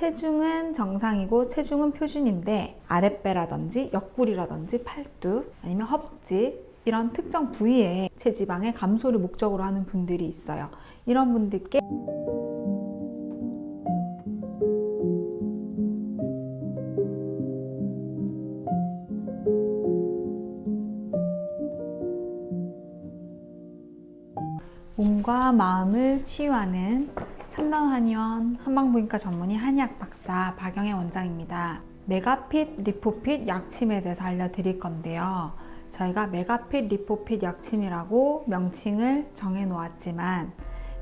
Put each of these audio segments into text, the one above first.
체중은 정상이고 체중은 표준인데 아랫배라든지 옆구리라든지 팔뚝 아니면 허벅지 이런 특정 부위에 체지방의 감소를 목적으로 하는 분들이 있어요. 이런 분들께 몸과 마음을 치유하는 첨단한의원 한방부인과 전문의 한의학 박사 박영애 원장입니다. 메가핏 리포핏 약침에 대해서 알려드릴 건데요. 저희가 메가핏 리포핏 약침이라고 명칭을 정해 놓았지만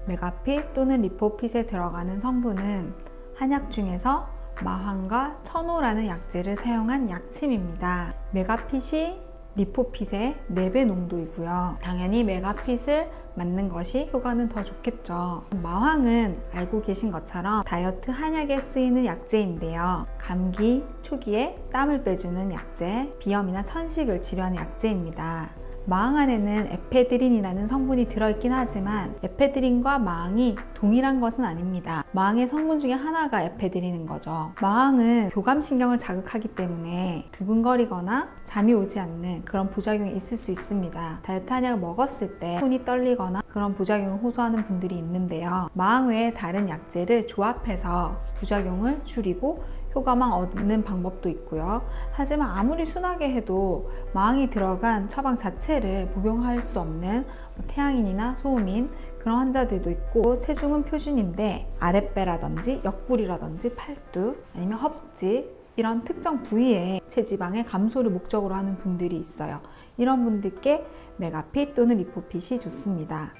메가핏 또는 리포핏에 들어가는 성분은 한약 중에서 마황과 천호라는 약재를 사용한 약침입니다. 메가핏이 리포핏의 4배 농도이고요. 당연히 메가핏을 맞는 것이 효과는 더 좋겠죠. 마황은 알고 계신 것처럼 다이어트 한약에 쓰이는 약재인데요. 감기 초기에 땀을 빼주는 약재, 비염이나 천식을 치료하는 약재입니다. 마황 안에는 에페드린이라는 성분이 들어있긴 하지만 에페드린과 마황이 동일한 것은 아닙니다. 마황의 성분 중에 하나가 에페드린인 거죠. 마황은 교감신경을 자극하기 때문에 두근거리거나 잠이 오지 않는 그런 부작용이 있을 수 있습니다. 다이어트 한약을 먹었을 때 손이 떨리거나 그런 부작용을 호소하는 분들이 있는데요. 마황 외에 다른 약재를 조합해서 부작용을 줄이고 효과만 얻는 방법도 있고요. 하지만 아무리 순하게 해도 마황이 들어간 처방 자체를 복용할 수 없는 태양인이나 소음인 그런 환자들도 있고 체중은 표준인데 아랫배라든지 옆구리라든지 팔뚝 아니면 허벅지 이런 특정 부위에 체지방의 감소를 목적으로 하는 분들이 있어요. 이런 분들께 메가핏 또는 리포핏이 좋습니다.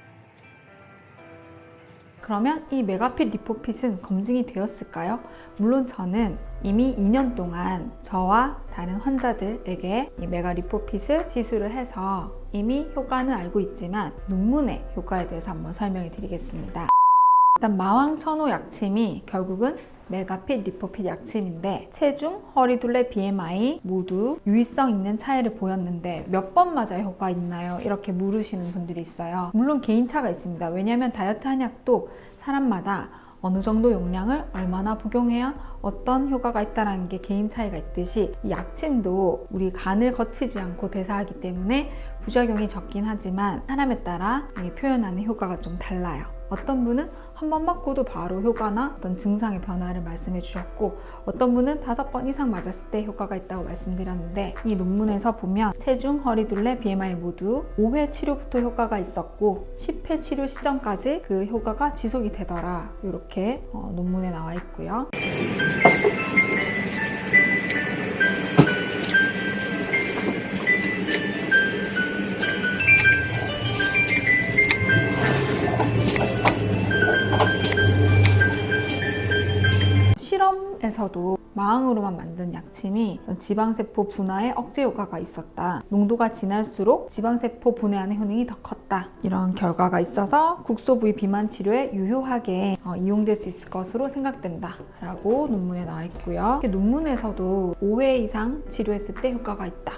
그러면 이 메가핏 리포핏은 검증이 되었을까요? 물론 저는 이미 2년 동안 저와 다른 환자들에게 이 메가 리포핏을 시술을 해서 이미 효과는 알고 있지만 논문의 효과에 대해서 한번 설명해 드리겠습니다. 일단 마황천호 약침이 결국은 메가핏 리포핏 약침인데 체중, 허리둘레, BMI 모두 유의성 있는 차이를 보였는데 몇 번 맞아야 효과 있나요? 이렇게 물으시는 분들이 있어요. 물론 개인차가 있습니다. 왜냐하면 다이어트 한약도 사람마다 어느 정도 용량을 얼마나 복용해야 어떤 효과가 있다는 게 개인 차이가 있듯이 이 약침도 우리 간을 거치지 않고 대사하기 때문에 부작용이 적긴 하지만 사람에 따라 표현하는 효과가 좀 달라요. 어떤 분은 한 번 맞고도 바로 효과나 어떤 증상의 변화를 말씀해 주셨고 어떤 분은 5번 이상 맞았을 때 효과가 있다고 말씀드렸는데 이 논문에서 보면 체중, 허리둘레, BMI 모두 5회 치료부터 효과가 있었고 10회 치료 시점까지 그 효과가 지속이 되더라 이렇게 논문에 나와 있고요. 실험에서도 마황으로만 만든 약침이 지방세포 분화에 억제 효과가 있었다. 농도가 진할수록 지방세포 분해하는 효능이 더 컸다. 이런 결과가 있어서 국소 부위 비만 치료에 유효하게 이용될 수 있을 것으로 생각된다. 라고 논문에 나와 있고요. 논문에서도 5회 이상 치료했을 때 효과가 있다.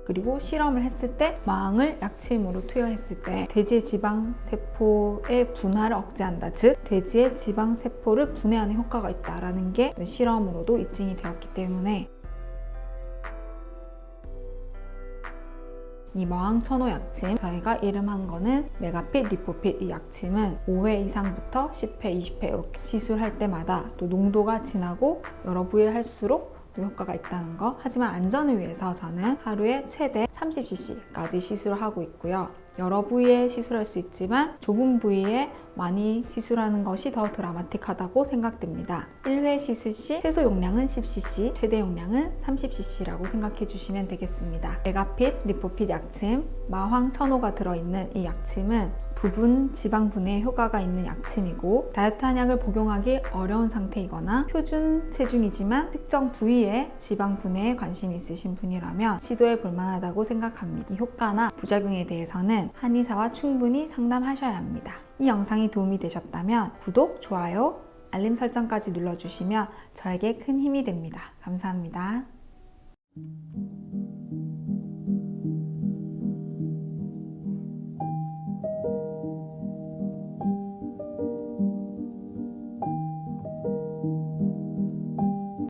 그리고 실험을 했을 때 마황을 약침으로 투여했을 때 돼지의 지방세포의 분화를 억제한다. 즉 돼지의 지방세포를 분해하는 효과가 있다는 게 실험으로도 입증이 되었기 때문에 이 마황천호 약침 저희가 이름한 거는 메가핏 리포핏 이 약침은 5회 이상부터 10회, 20회 이렇게 시술할 때마다 또 농도가 진하고 여러 부위를 할수록 효과가 있다는 거. 하지만 안전을 위해서 저는 하루에 최대 30cc까지 시술을 하고 있고요. 여러 부위에 시술할 수 있지만 좁은 부위에 많이 시술하는 것이 더 드라마틱하다고 생각됩니다. 1회 시술 시 최소 용량은 10cc, 최대 용량은 30cc라고 생각해 주시면 되겠습니다. 메가핏 리포핏 약침, 마황천호가 들어있는 이 약침은 부분 지방 분해에 효과가 있는 약침이고 다이어트 한약을 복용하기 어려운 상태이거나 표준 체중이지만 특정 부위에 지방 분해에 관심이 있으신 분이라면 시도해 볼 만하다고 생각합니다. 이 효과나 부작용에 대해서는 한의사와 충분히 상담하셔야 합니다. 이 영상이 도움이 되셨다면 구독, 좋아요, 알림 설정까지 눌러주시면 저에게 큰 힘이 됩니다. 감사합니다.